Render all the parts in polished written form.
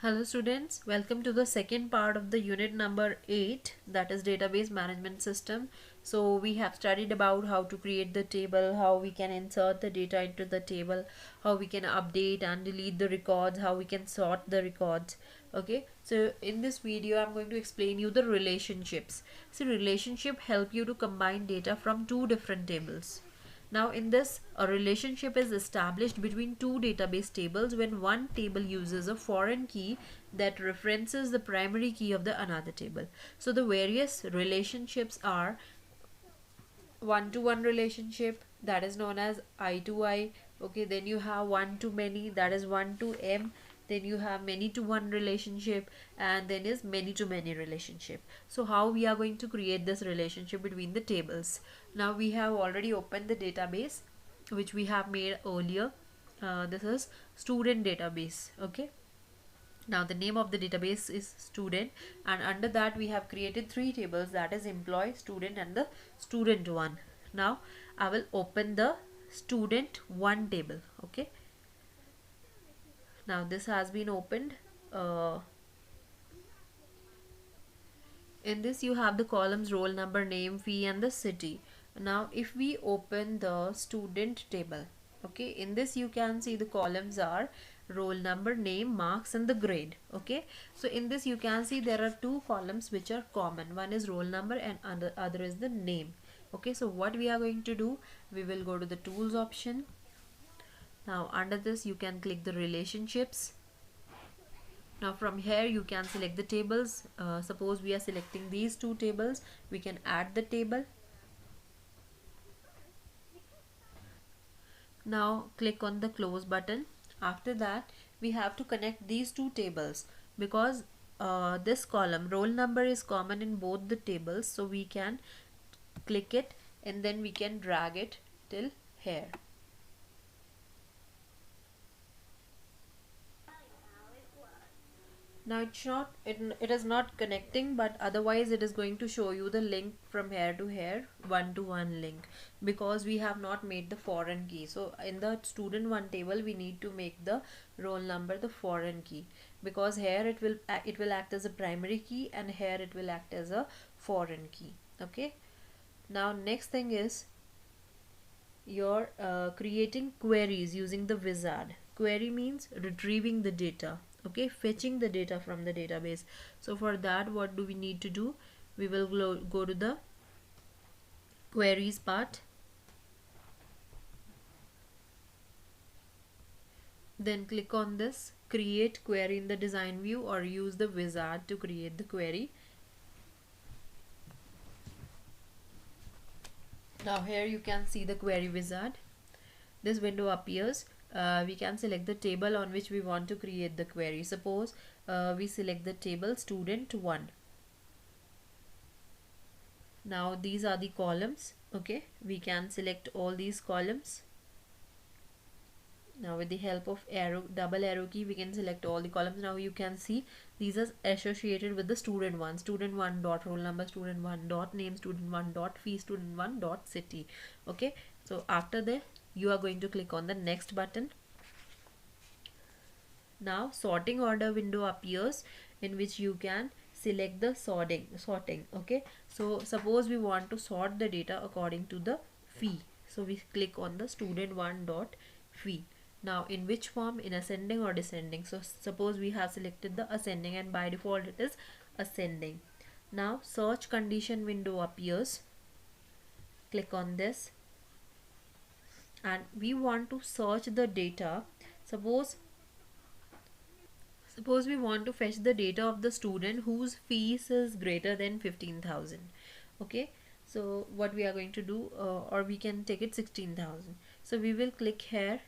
Hello students, welcome to the second part of the unit number 8, that is database management system. So we have studied about how to create the table, how we can insert the data into the table, how we can update and delete the records, how we can sort the records. Okay, so in this video I'm going to explain you the relationships. So relationship help you to combine data from two different tables. Now in this, a relationship is established between two database tables when one table uses a foreign key that references the primary key of the another table. So the various relationships are one-to-one relationship, that is known as I to I. Okay, then you have one to many, that is one to m. Then you have many to one relationship, and then is many to many relationship. So how we are going to create this relationship between the tables? Now we have already opened the database which we have made earlier. This is student database. Okay, now the name of the database is student, and under that we have created three tables, that is employee, student and the student one. Now I will open the student one table. Okay, now this has been opened. In this you have the columns roll number, name, fee and the city. Now if we open the student table, okay, in this you can see the columns are roll number, name, marks and the grade. Okay, so in this you can see there are two columns which are common. One is roll number and other is the name. Okay, so what we are going to do, we will go to the tools option. Now under this you can click the relationships. Now from here you can select the tables. Suppose we are selecting these two tables, we can add the table. Now click on the close button. After that we have to connect these two tables because this column roll number is common in both the tables, so we can click it and then we can drag it till here. Now it is not connecting, but otherwise it is going to show you the link from here to here, one to one link, because we have not made the foreign key. So in the student one table we need to make the roll number the foreign key, because here it will act as a primary key and here it will act as a foreign key. Okay, now next thing is you're creating queries using the wizard. Query means retrieving the data. Okay, fetching the data from the database. So for that, what do we need to do? We will go to the queries part, then click on this create query in the design view or use the wizard to create the query. Now here you can see the query wizard. This window appears. We can select the table on which we want to create the query. Suppose we select the table student 1. Now these are the columns. Okay, we can select all these columns. Now with the help of double arrow key we can select all the columns. Now you can see these are associated with the student 1. Student 1 dot roll number, student 1 dot name, student 1 dot fee, student 1 dot city. Okay, so after that you are going to click on the next button. Now sorting order window appears in which you can select the sorting. Okay, so suppose we want to sort the data according to the fee, so we click on the student 1 dot fee. Now in which form, in ascending or descending? So suppose we have selected the ascending and by default it is ascending. Now search condition window appears. Click on this and we want to search the data. Suppose we want to fetch the data of the student whose fees is greater than 15,000. Okay, so what we are going to do, or we can take it 16,000. So we will click here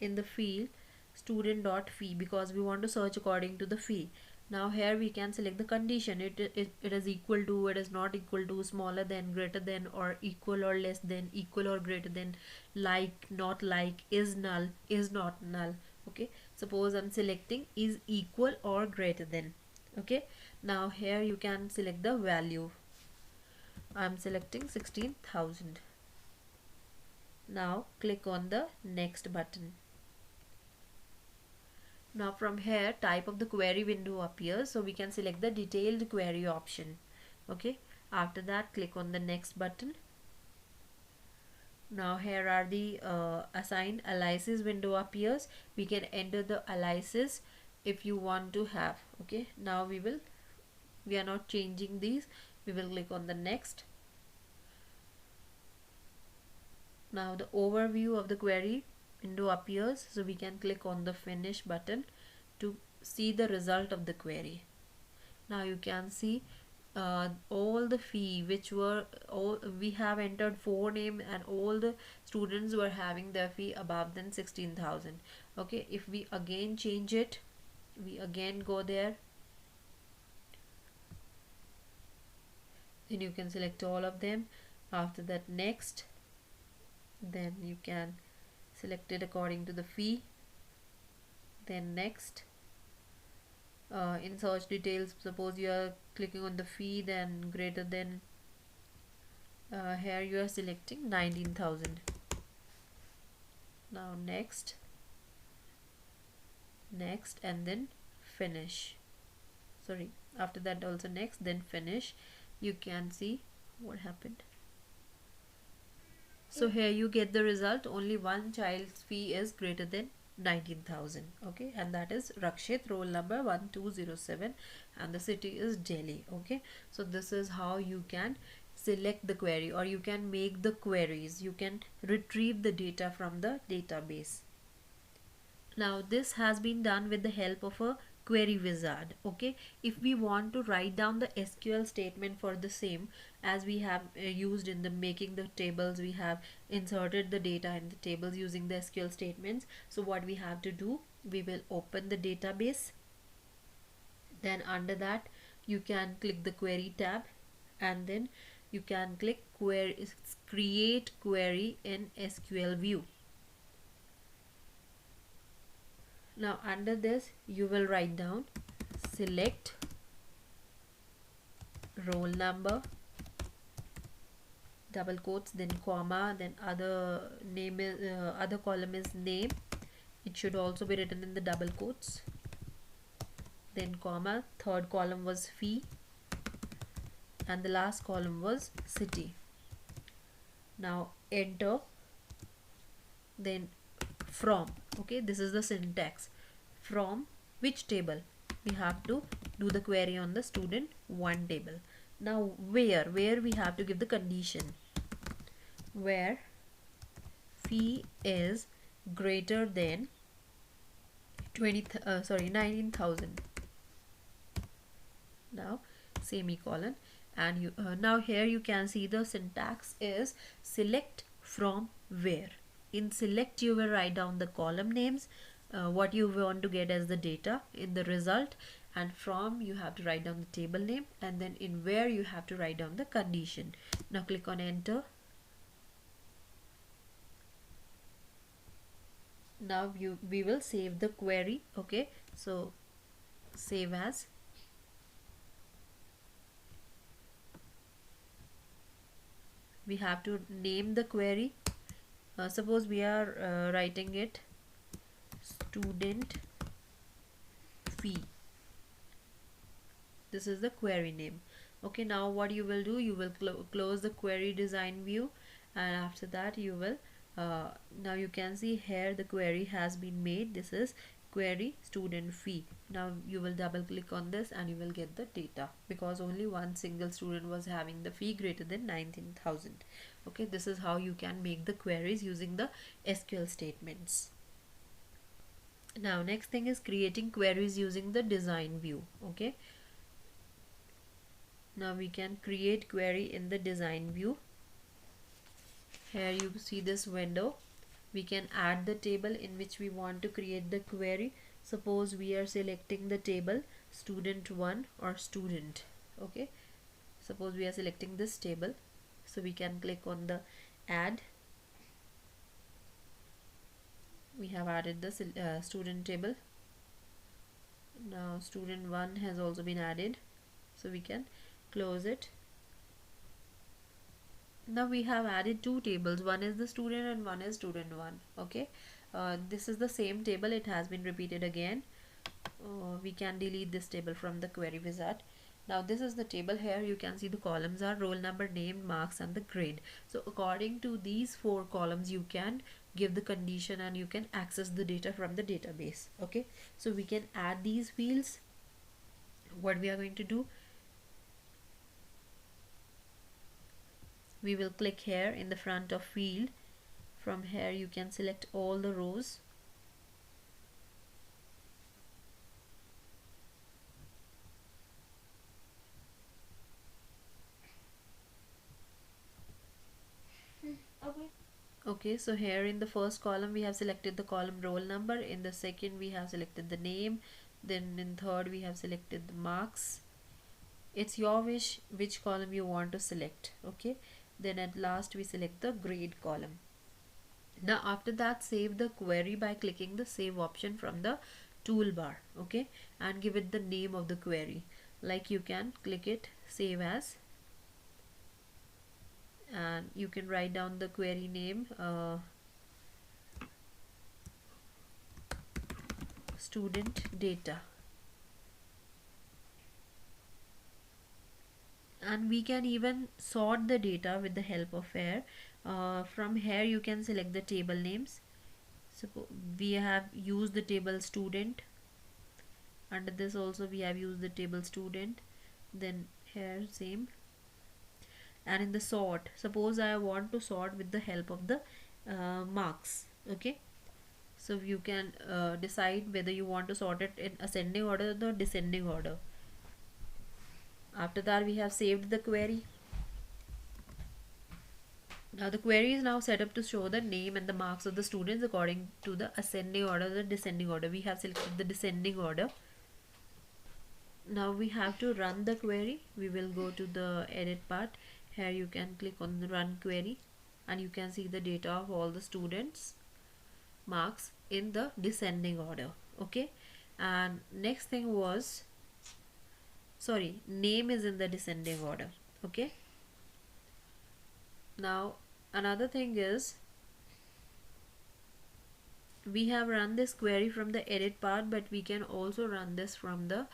in the field student dot fee because we want to search according to the fee. Now here we can select the condition. It is equal to, it is not equal to, smaller than, greater than, or equal or less than, equal or greater than, like, not like, is null, is not null. Okay, suppose I'm selecting is equal or greater than. Okay, now here you can select the value. I'm selecting 16,000. Now click on the next button. Now from here, type of the query window appears, so we can select the detailed query option. Okay, after that click on the next button. Now here are the assigned aliases window appears. We can enter the aliases if you want to have. Okay, now we are not changing these. We will click on the next. Now the overview of the query window appears, so we can click on the finish button to see the result of the query. Now you can see all the fee which were all we have entered 4 name, and all the students were having their fee above than 16,000. Okay, if we again change it, we again go there, then you can select all of them. After that next, then you can select it according to the fee, then next. In search details, suppose you are clicking on the fee, then greater than, here you are selecting 19,000. Now next, and then finish. Sorry, after that also next, then finish. You can see what happened. So here you get the result. Only one child's fee is greater than 19,000. Okay, and that is Rakshit, roll number 1207, and the city is Delhi. Okay, so this is how you can select the query, or you can make the queries. You can retrieve the data from the database. Now this has been done with the help of a query wizard. Okay, if we want to write down the SQL statement for the same, as we have used in the making the tables, we have inserted the data in the tables using the SQL statements. So what we have to do, we will open the database, then under that you can click the query tab, and then you can click query, create query in SQL view. Now under this you will write down select roll number, double quotes, then comma, then other name is other column is name. It should also be written in the double quotes, then comma, third column was fee, and the last column was city. Now enter, then from. Okay, this is the syntax. From which table? We have to do the query on the student 1 table. Now where we have to give the condition, where fee is greater than 19,000. Now semicolon, and you now here you can see the syntax is select from where. In select you will write down the column names, what you want to get as the data in the result, and from you have to write down the table name, and then in where you have to write down the condition. Now click on enter. Now we will save the query. Okay, so save as. We have to name the query. Suppose we are writing it student fee. This is the query name. Okay, now what you will do, you will close the query design view, and after that you will now you can see here the query has been made. This is query student fee. Now you will double click on this and you will get the data, because only one single student was having the fee greater than 19,000. Okay, this is how you can make the queries using the SQL statements. Now next thing is creating queries using the design view. Okay, now we can create query in the design view. Here you see this window. We can add the table in which we want to create the query. Suppose we are selecting the table student 1 or student. Okay, suppose we are selecting this table, so we can click on the add. We have added the student table. Now student 1 has also been added, so we can close it. Now we have added two tables, one is the student and one is student 1. Okay, this is the same table, it has been repeated again. we can delete this table from the query wizard. Now this is the table. Here you can see the columns are roll number, name, marks and the grade. So according to these 4 columns you can give the condition and you can access the data from the database. Okay, so we can add these fields. What we are going to do, we will click here in the front of field. From here you can select all the rows. Okay, so here in the first column we have selected the column roll number, in the second we have selected the name, then in third we have selected the marks. It's your wish which column you want to select. Okay, then at last we select the grade column. Now after that, save the query by clicking the save option from the toolbar. Okay, and give it the name of the query. Like you can click it save as, and you can write down the query name, student data, and we can even sort the data with the help of here. From here you can select the table names. Suppose we have used the table student, under this also we have used the table student, then here same. And in the sort, suppose I want to sort with the help of the marks. Okay, so you can decide whether you want to sort it in ascending order or descending order. After that we have saved the query. Now the query is now set up to show the name and the marks of the students according to the ascending order or the descending order. We have selected the descending order. Now we have to run the query. We will go to the edit part. Here you can click on the run query and you can see the data of all the students marks in the descending order. Okay, and next thing was, sorry, name is in the descending order. Okay, now another thing is, we have run this query from the edit part, but we can also run this from the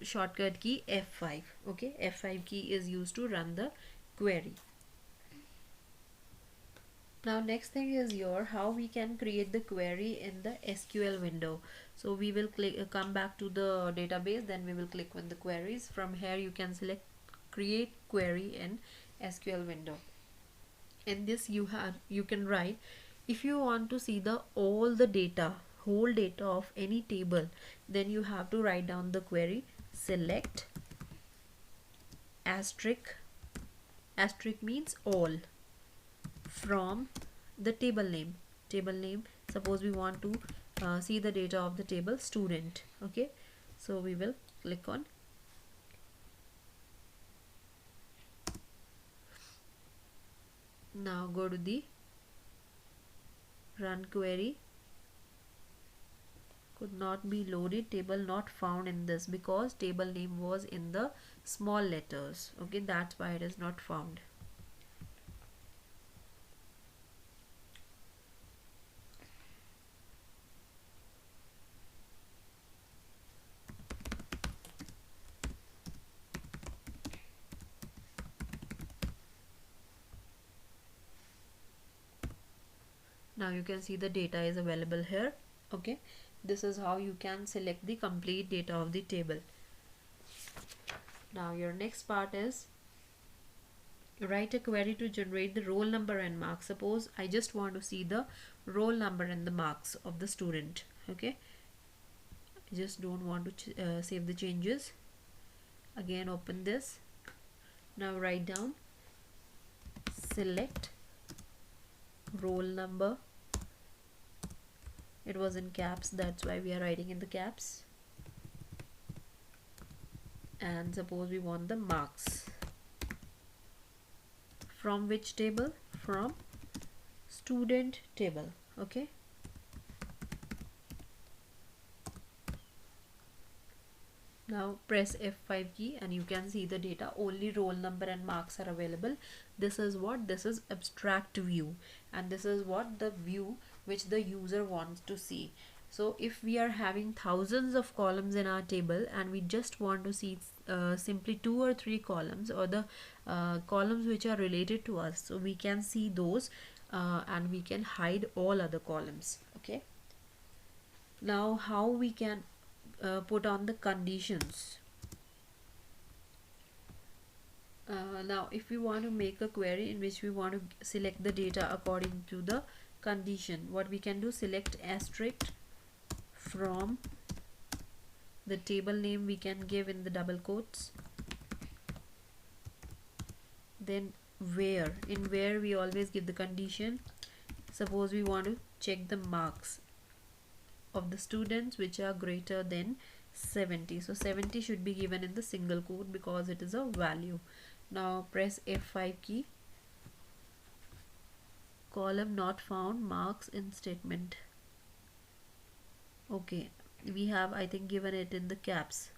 shortcut key F5. Okay, F5 key is used to run the query. Now next thing is how we can create the query in the SQL window. So we will click come back to the database, then we will click on the queries. From here you can select create query in SQL window. In this you can write, if you want to see the all the data, whole data of any table, then you have to write down the query select asterisk means all from the table name. Suppose we want to see the data of the table student. Okay, so we will click on now, go to the run query. Could not be loaded, table not found in this, because table name was in the small letters. Okay, that's why it is not found. Now you can see the data is available here. Okay, this is how you can select the complete data of the table. Now your next part is write a query to generate the roll number and marks. Suppose I just want to see the roll number and the marks of the student. Okay, I just don't want to save the changes. Again open this. Now write down select roll number. It was in caps, that's why we are writing in the caps. And suppose we want the marks. From which table? From student table. Okay, now press F5 key and you can see the data, only roll number and marks are available. This is what, this is abstract view, and this is what the view which the user wants to see. So if we are having thousands of columns in our table and we just want to see simply 2 or 3 columns, or the columns which are related to us, so we can see those and we can hide all other columns. Okay, now how we can put on the conditions. Now if we want to make a query in which we want to select the data according to the condition, what we can do, select asterisk from the table name, we can give in the double quotes, then where, in where we always give the condition. Suppose we want to check the marks of the students which are greater than 70, so 70 should be given in the single quote because it is a value. Now press F5 key, column not found, marks in statement. Okay, we have, I think, given it in the caps.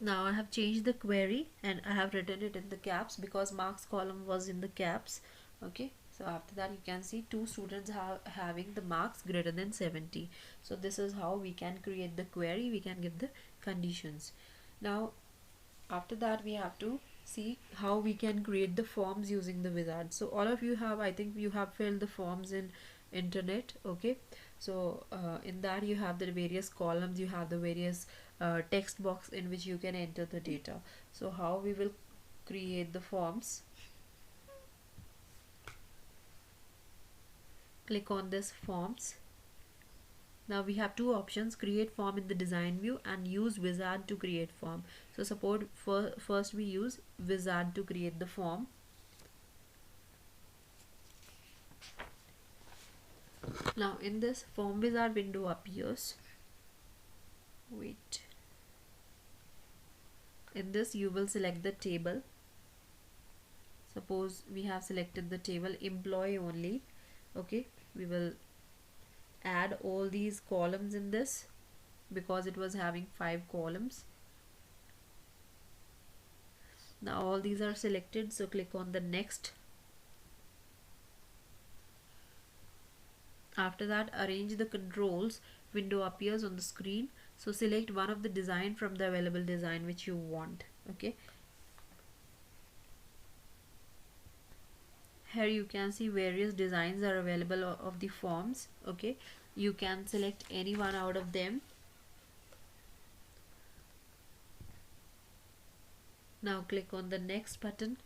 Now I have changed the query and I have written it in the caps because marks column was in the caps. Okay, so after that you can see 2 students having the marks greater than 70. So this is how we can create the query, we can give the conditions. Now after that we have to see how we can create the forms using the wizard. So all of you have, I think you have filled the forms in internet. Okay, so in that you have the various columns, you have the various text box in which you can enter the data. So how we will create the forms, click on this forms. Now we have 2 options, create form in the design view and use wizard to create form. So suppose first we use wizard to create the form. Now in this form wizard window appears. Wait. In this you will select the table. Suppose we have selected the table employee only. Okay, we will add all these columns in this because it was having 5 columns. Now all these are selected, so click on the next. After that, arrange the controls window appears on the screen. So select one of the design from the available design which you want. Okay, here you can see various designs are available of the forms. Okay, you can select any one out of them. Now click on the next button.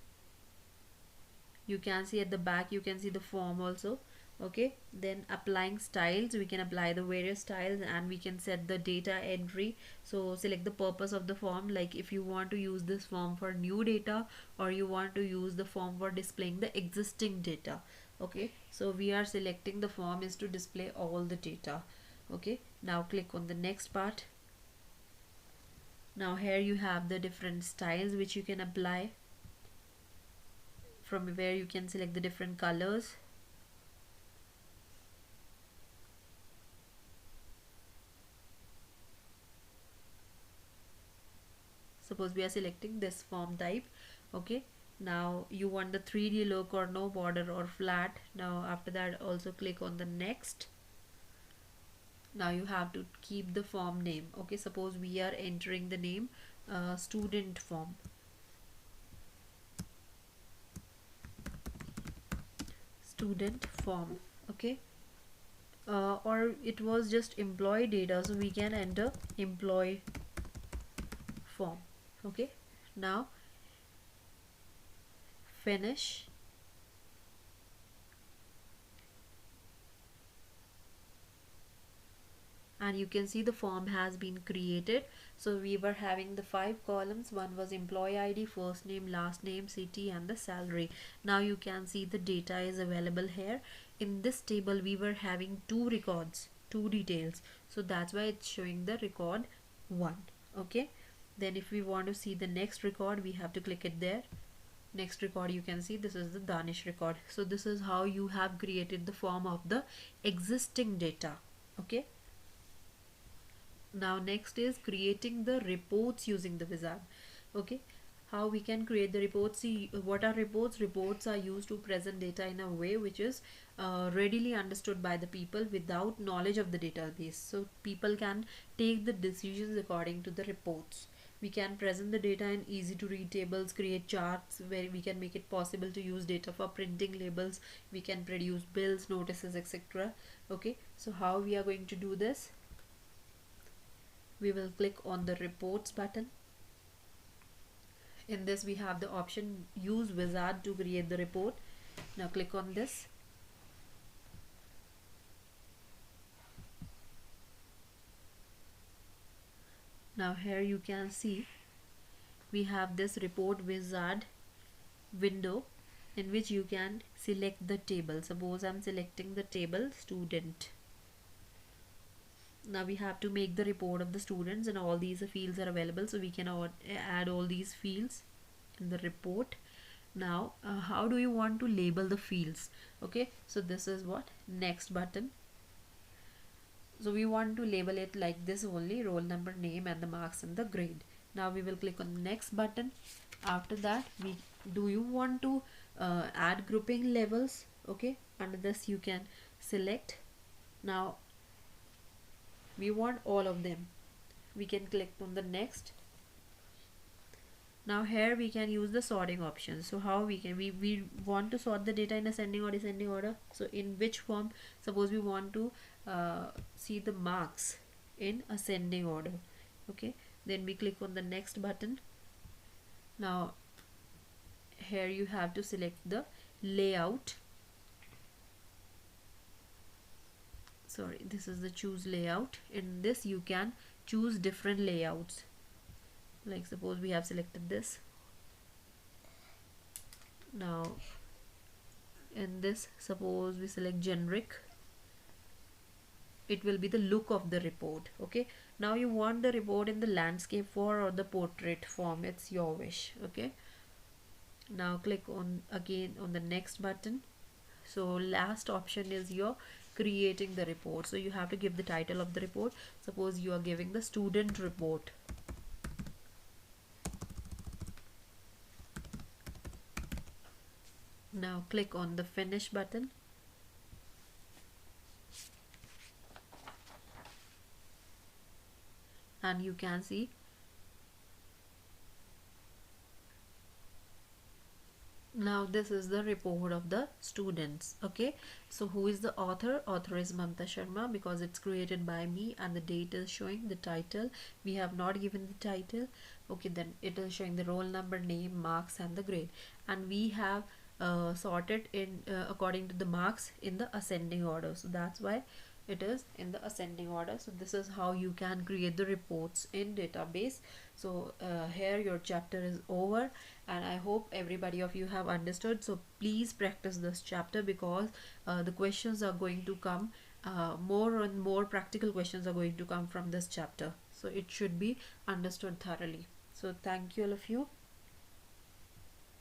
You can see at the back, you can see the form also. Okay, then applying styles, we can apply the various styles and we can set the data entry. So select the purpose of the form, like if you want to use this form for new data or you want to use the form for displaying the existing data. Okay, so we are selecting the form is to display all the data. Okay, now click on the next part. Now here you have the different styles which you can apply, from where you can select the different colors. Suppose we are selecting this form type. Okay, now you want the 3D look or no border or flat. Now after that also click on the next. Now you have to keep the form name. Okay, suppose we are entering the name student form. Student form. Okay, or it was just employee data, so we can enter employee form. Okay, now finish. And you can see the form has been created. So we were having the 5 columns. One was employee ID, first name, last name, city and the salary. Now you can see the data is available here. In this table we were having 2 records, 2 details, so that's why it's showing the record 1. Okay, then if we want to see the next record, we have to click it there. Next record, you can see this is the Danish record. So this is how you have created the form of the existing data. Okay, now next is creating the reports using the wizard. Okay, how we can create the reports. See, what are reports? Reports are used to present data in a way which is readily understood by the people without knowledge of the database, so people can take the decisions according to the reports. We can present the data in easy to read tables, create charts where we can make it possible to use data for printing labels, we can produce bills, notices, etc. Okay, so how we are going to do this? We will click on the reports button. In this we have the option use wizard to create the report. Now click on this. Now here you can see we have this report wizard window in which you can select the table. Suppose I'm selecting the table student. Now we have to make the report of the students, and all these fields are available, so we can add all these fields in the report. Now how do you want to label the fields? Okay, so this is what next button. So we want to label it like this only: roll number, name, and the marks and the grade. Now we will click on the next button. After that, do you want to add grouping levels? Okay, under this you can select. Now we want all of them, we can click on the next. Now here we can use the sorting option. So how we can, we want to sort the data in ascending or descending order. So in which form? Suppose we want to see the marks in ascending order. Okay, then we click on the next button. Now here you have to select the layout. Sorry, this is the choose layout. In this you can choose different layouts, like suppose we have selected this. Now in this, suppose we select generic, it will be the look of the report. Okay, now you want the report in the landscape form or the portrait form, it's your wish. Okay, now click on again on the next button. So last option is your creating the report. So you have to give the title of the report. Suppose you are giving the student report. Now click on the finish button. And you can see now this is the report of the students. Okay, so who is the author? Author is Mamta Sharma, because it's created by me, and the date is showing. The title, we have not given the title. Okay, then it is showing the roll number, name, marks, and the grade. And we have sorted in according to the marks in the ascending order, so that's why it is in the ascending order. So this is how you can create the reports in database. So here your chapter is over, and I hope everybody of you have understood. So please practice this chapter, because the questions are going to come, more and more practical questions are going to come from this chapter, so it should be understood thoroughly. So thank you all of you.